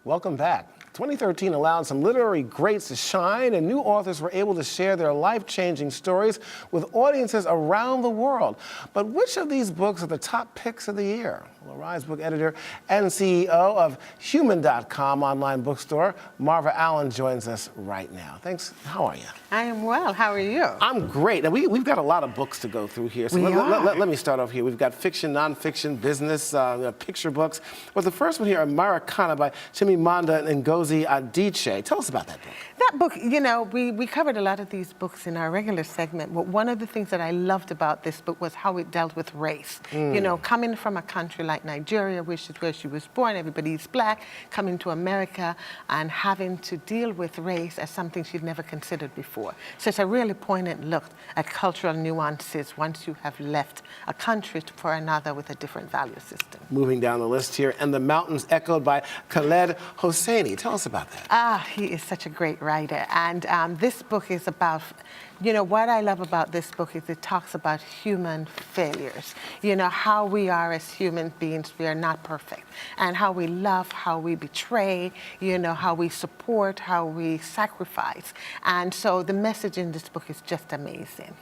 Welcome back. 2013 allowed some literary greats to shine, and new authors were able to share their life-changing stories with audiences around the world. But which of these books are the top picks of the year? Well, Rise book editor and CEO of Human.com online bookstore, MARVA Allen, joins us right now. Thanks. How are you? I am well. How are you? I'm great. Now, we've got a lot of books to go through here. So let me start off here. We've got fiction, nonfiction, business, picture books. Well, the first one here, Americana by Chimamanda Ngozi Adichie. Tell us about that book. That book, you know, we covered a lot of these books in our regular segment, but one of the things that I loved about this book was how it dealt with race. You know, coming from a country like Nigeria, which is where she was born, everybody's black, coming to America and having to deal with race as something she'd never considered before. So it's a really poignant look at cultural nuances once you have left a country for another with a different value system. Moving down the list here, And the Mountains Echoed by Khaled Hosseini. Tell us about that. He is such a great writer. And this book is about, you know, what I love about this book is it talks about human failures. You know, how we are as human beings, we are not perfect. And how we love, how we betray, you know, how we support, how we sacrifice. And so the message in this book is just amazing.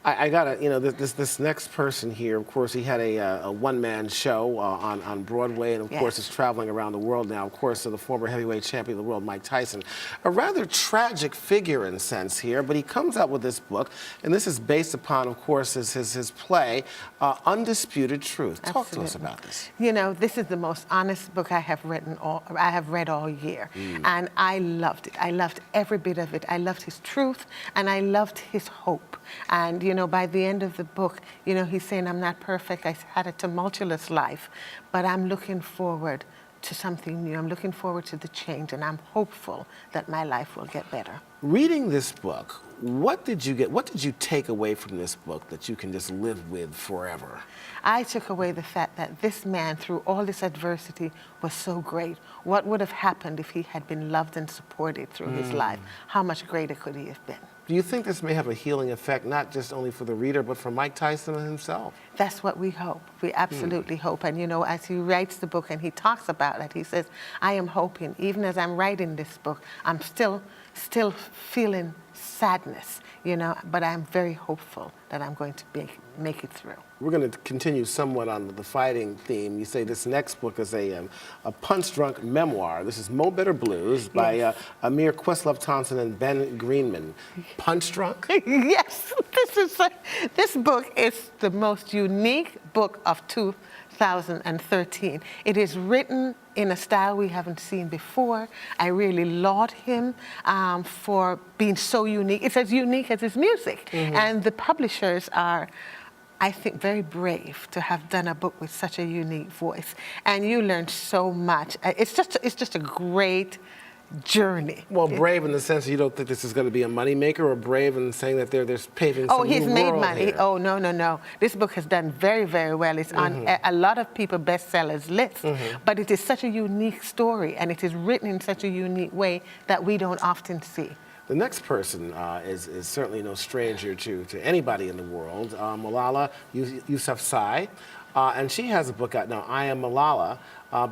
I gotta, you know, this next person here, of course, he had a one-man show on Broadway, and of course is traveling around the world now. Of course, the former heavyweight champion of the world, Mike Tyson. A rather tragic figure in a sense here, but he comes out with this book, and this is based upon, of course, his play, Undisputed Truth. Talk to us about this. You know, this is the most honest book I have read all year, and I loved it. I loved every bit of it. I loved his truth, and I loved his hope. And you know, by the end of the book, you know, he's saying, I'm not perfect, I had a tumultuous life, but I'm looking forward to something new. I'm looking forward to the change, and I'm hopeful that my life will get better. Reading this book, what did you take away from this book that you can just live with forever? I took away the fact that this man, through all this adversity, was so great. What would have happened if he had been loved and supported through his life? How much greater could he have been? Do you think this may have a healing effect, not just only for the reader, but for Mike Tyson himself? That's what we hope. We absolutely hope. And you know, as he writes the book and he talks about it, he says, I am hoping, even as I'm writing this book, I'm still feeling sadness, you know, but I'm very hopeful that I'm going to make it through. We're going to continue somewhat on the fighting theme. You say this next book is a punch-drunk memoir. This is Mo Better Blues by Amir Questlove-Thompson and Ben Greenman. Punch-drunk? Yes. This book is the most unique book of 2013. It is written in a style we haven't seen before. I really laud him for being so unique. It's as unique as his music. And the publishers are, I think, very brave to have done a book with such a unique voice. And you learn so much. It's just a great journey. Well, brave in the sense that you don't think this is going to be a moneymaker, or brave in saying that they're paving some new world he's made money. Here. Oh, no. This book has done very, very well. It's on a lot of people's bestsellers lists, but it is such a unique story, and it is written in such a unique way that we don't often see. The next person is certainly no stranger to anybody in the world, Malala Yousafzai, and she has a book out now, I Am Malala,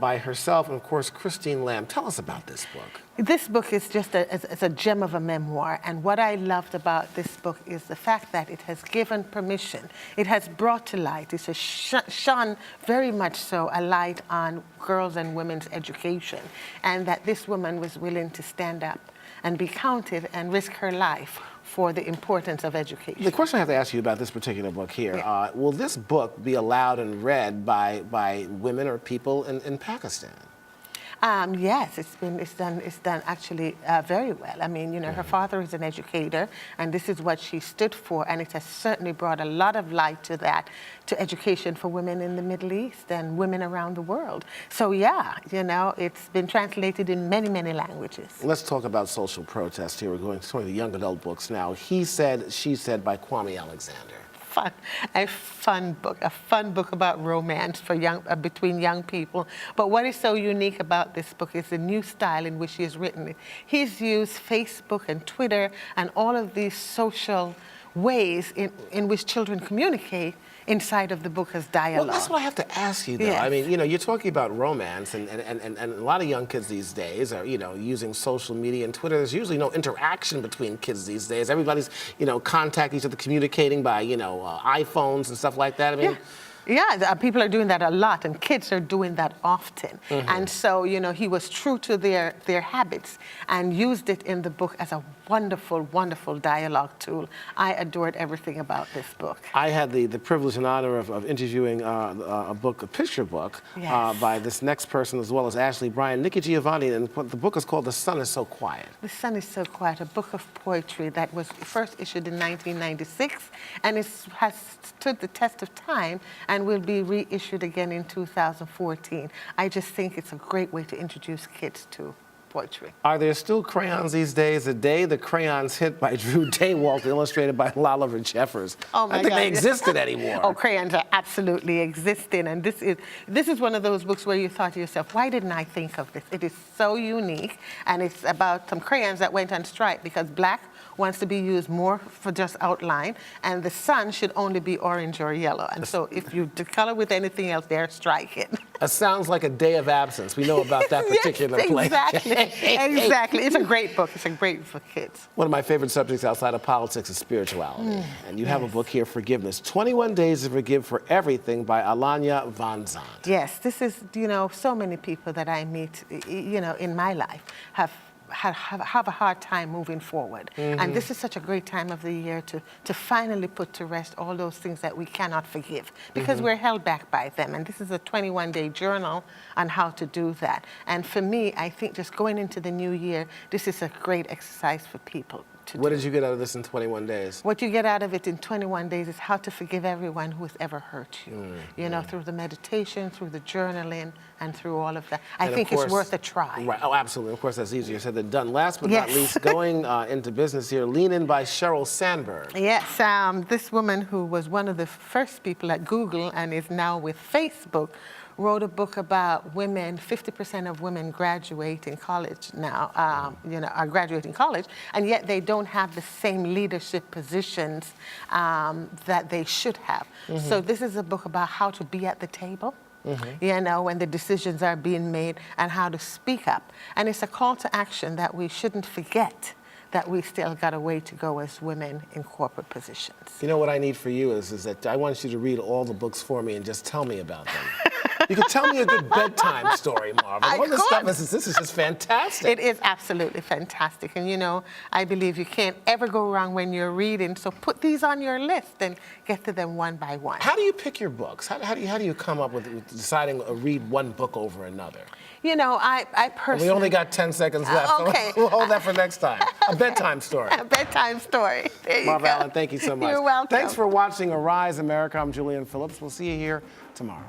by herself and, of course, Christine Lamb. Tell us about this book. This book is just a gem of a memoir, and what I loved about this book is the fact that it has given permission. It has brought to light, it has shone very much so a light on girls' and women's education, and that this woman was willing to stand up and be counted and risk her life for the importance of education. The question I have to ask you about this particular book here, will this book be allowed and read by women or people in Pakistan? Yes, it's done actually very well. I mean, you know, her father is an educator, and this is what she stood for, and it has certainly brought a lot of light to that, to education for women in the Middle East and women around the world. So yeah, you know, it's been translated in many, many languages. Let's talk about social protest here. We're going to some of the young adult books now. He Said, She Said by Kwame Alexander. A fun book about romance for between young people. But what is so unique about this book is the new style in which he has written it. He's used Facebook and Twitter and all of these social ways in which children communicate inside of the book as dialogue. Well, that's what I have to ask you, though. Yes. I mean, you know, you're talking about romance, and a lot of young kids these days are, you know, using social media and Twitter. There's usually no interaction between kids these days. Everybody's, you know, contacting each other, communicating by, you know, iPhones and stuff like that. I mean. Yeah, people are doing that a lot, and kids are doing that often. And so, you know, he was true to their habits and used it in the book as a wonderful, wonderful dialogue tool. I adored everything about this book. I had the privilege and honor of interviewing a picture book Yes. by this next person, as well as Ashley Bryan, Nikki Giovanni, and the book is called The Sun Is So Quiet. The Sun Is So Quiet, a book of poetry that was first issued in 1996, and has stood the test of time and will be reissued again in 2014. I just think it's a great way to introduce kids to poetry. Are there still crayons these days? A Day the Crayons Hit by Drew Daywalt, illustrated by Lala Jeffers. Oh my I think God. they existed anymore. Oh, crayons are absolutely existing, and this is one of those books where you thought to yourself, why didn't I think of this? It is so unique, and it's about some crayons that went on strike because black wants to be used more for just outline, and the sun should only be orange or yellow. And so if you color with anything else, they're striking. It sounds like a day of absence. We know about that particular Yes, play. exactly. Exactly. It's a great book. It's a great for kids. One of my favorite subjects outside of politics is spirituality. And you have a book here, Forgiveness. 21 Days to Forgive for Everything by Alanya Van Zandt. Yes, this is, you know, so many people that I meet, you know, in my life have a hard time moving forward. And this is such a great time of the year to finally put to rest all those things that we cannot forgive because we're held back by them. And this is a 21-day journal on how to do that. And for me, I think just going into the new year, this is a great exercise for people. What did you get out of this in 21 days? What you get out of it in 21 days is how to forgive everyone who has ever hurt you. You know, through the meditation, through the journaling, and through all of that. I think it's worth a try. Right. Oh, absolutely. Of course, that's easier said than done. Last but not least, going into business here, Lean In by Sheryl Sandberg. Yes, this woman who was one of the first people at Google and is now with Facebook wrote a book about women. 50% of women graduate in college now, you know, are graduating college, and yet they don't have the same leadership positions that they should have. So this is a book about how to be at the table. You know, when the decisions are being made and how to speak up. And it's a call to action that we shouldn't forget that we still got a way to go as women in corporate positions. You know what I need for you is that I want you to read all the books for me and just tell me about them. You can tell me a good bedtime story, Marva. All this stuff this is just fantastic. It is absolutely fantastic. And you know, I believe you can't ever go wrong when you're reading, so put these on your list and get to them one by one. How do you pick your books? How do you come up with deciding to read one book over another? You know, I personally... We only got 10 seconds left, okay. So we'll hold that for next time. A bedtime story. A bedtime story. There you Marva go. Allen, thank you so much. You're welcome. Thanks for watching Arise America. I'm Julian Phillips. We'll see you here tomorrow.